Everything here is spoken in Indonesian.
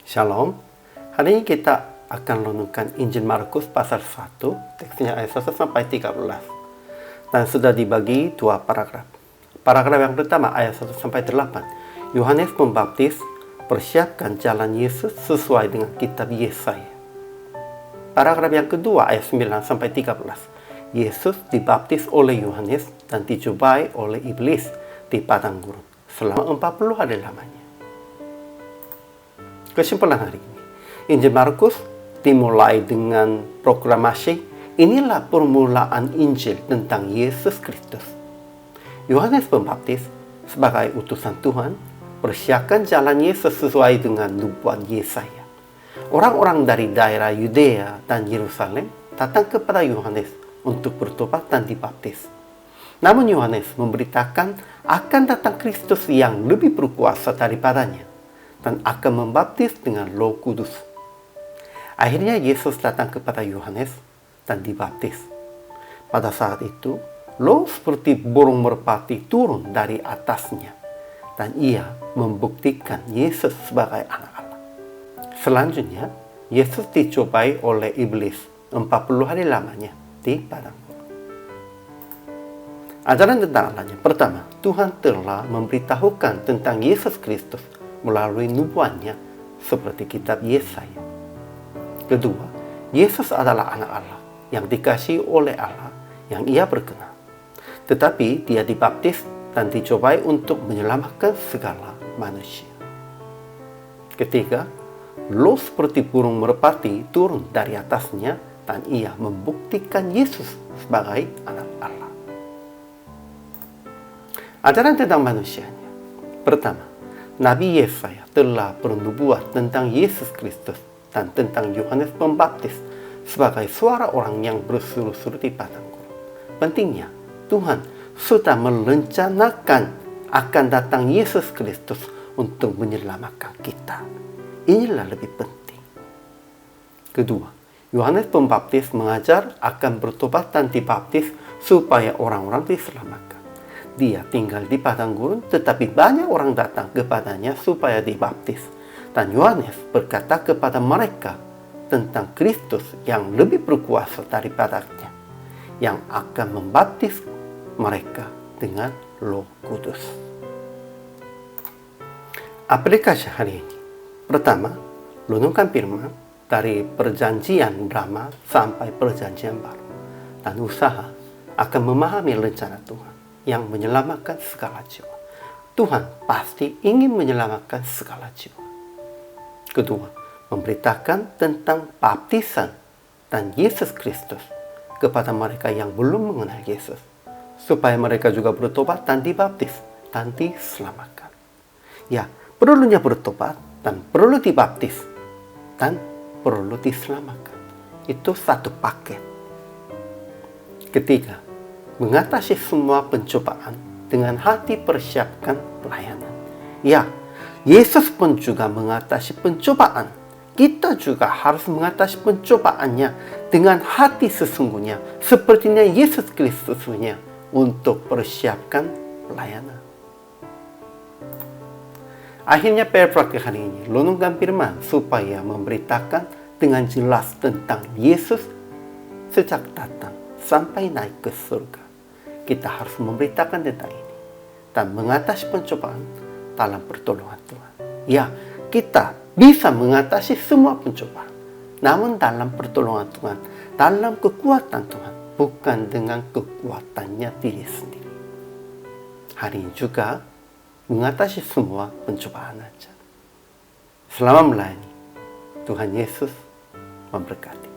Shalom. Hari ini kita akan renungkan Injil Markus pasal 1, teksnya ayat 1 sampai 13. Dan sudah dibagi dua paragraf. Paragraf yang pertama ayat 1 sampai 8. Yohanes Pembaptis persiapkan jalan Yesus sesuai dengan kitab Yesaya. Paragraf yang kedua ayat 9 sampai 13. Yesus dibaptis oleh Yohanes dan dicobai oleh iblis di padang gurun selama 40 hari lamanya. Kesimpulan hari ini, Injil Markus dimulai dengan proklamasi, inilah permulaan Injil tentang Yesus Kristus. Yohanes Pembaptis sebagai utusan Tuhan persiapkan jalan Yesus sesuai dengan nubuat Yesaya. Orang-orang dari daerah Yudea dan Yerusalem datang kepada Yohanes untuk bertobat dan dibaptis. Namun Yohanes memberitakan akan datang Kristus yang lebih berkuasa daripadanya dan akan membaptis dengan Roh Kudus. Akhirnya Yesus datang kepada Yohanes dan dibaptis. Pada saat itu, Roh seperti burung merpati turun dari atasnya dan ia membuktikan Yesus sebagai anak Allah. Selanjutnya, Yesus dicobai oleh iblis 40 hari lamanya di padang gurun. Ajaran tentang Allahnya. Pertama, Tuhan telah memberitahukan tentang Yesus Kristus melalui nubuatnya seperti kitab Yesaya. Kedua, Yesus adalah anak Allah yang dikasihi oleh Allah yang ia berkenan. Tetapi dia dibaptis dan dicobai untuk menyelamatkan segala manusia. Ketiga, Roh seperti burung merpati turun dari atasnya dan ia membuktikan Yesus sebagai anak Allah. Ajaran tentang manusianya. Pertama, Nabi Yesaya telah bernubuat tentang Yesus Kristus dan tentang Yohanes Pembaptis sebagai suara orang yang berseru-seru di padang gurun. Pentingnya, Tuhan sudah merencanakan akan datang Yesus Kristus untuk menyelamatkan kita. Inilah lebih penting. Kedua, Yohanes Pembaptis mengajar akan bertobat dan dibaptis supaya orang-orang diselamatkan. Dia tinggal di padang gurun, tetapi banyak orang datang kepadanya supaya dibaptis. Dan Yohanes berkata kepada mereka tentang Kristus yang lebih berkuasa daripadanya, yang akan membaptis mereka dengan Roh Kudus. Aplikasi hari ini. Pertama, renungkan firman dari perjanjian lama sampai perjanjian baru. Dan usaha akan memahami rencana Tuhan yang menyelamatkan segala jiwa. Tuhan pasti ingin menyelamatkan segala jiwa. Kedua, memberitakan tentang baptisan dan Yesus Kristus kepada mereka yang belum mengenal Yesus, supaya mereka juga bertobat dan dibaptis dan diselamatkan. Ya, perlunya bertobat dan perlu dibaptis dan perlu diselamatkan. Itu satu paket. Ketiga, mengatasi semua pencobaan dengan hati persiapkan pelayanan. Ya, Yesus pun juga mengatasi pencobaan. Kita juga harus mengatasi pencobaannya dengan hati sesungguhnya, sepertinya Yesus Kristus punya, untuk persiapkan pelayanan. Akhirnya praktik hari ini, renungkan firman supaya memberitakan dengan jelas tentang Yesus sejak datang sampai naik ke surga. Kita harus memberitakan tentang ini dan mengatasi pencobaan dalam pertolongan Tuhan. Ya, kita bisa mengatasi semua pencobaan, namun dalam pertolongan Tuhan, dalam kekuatan Tuhan, bukan dengan kekuatannya diri sendiri. Hari ini juga mengatasi semua pencobaan aja. Selamat melayani. Tuhan Yesus memberkati.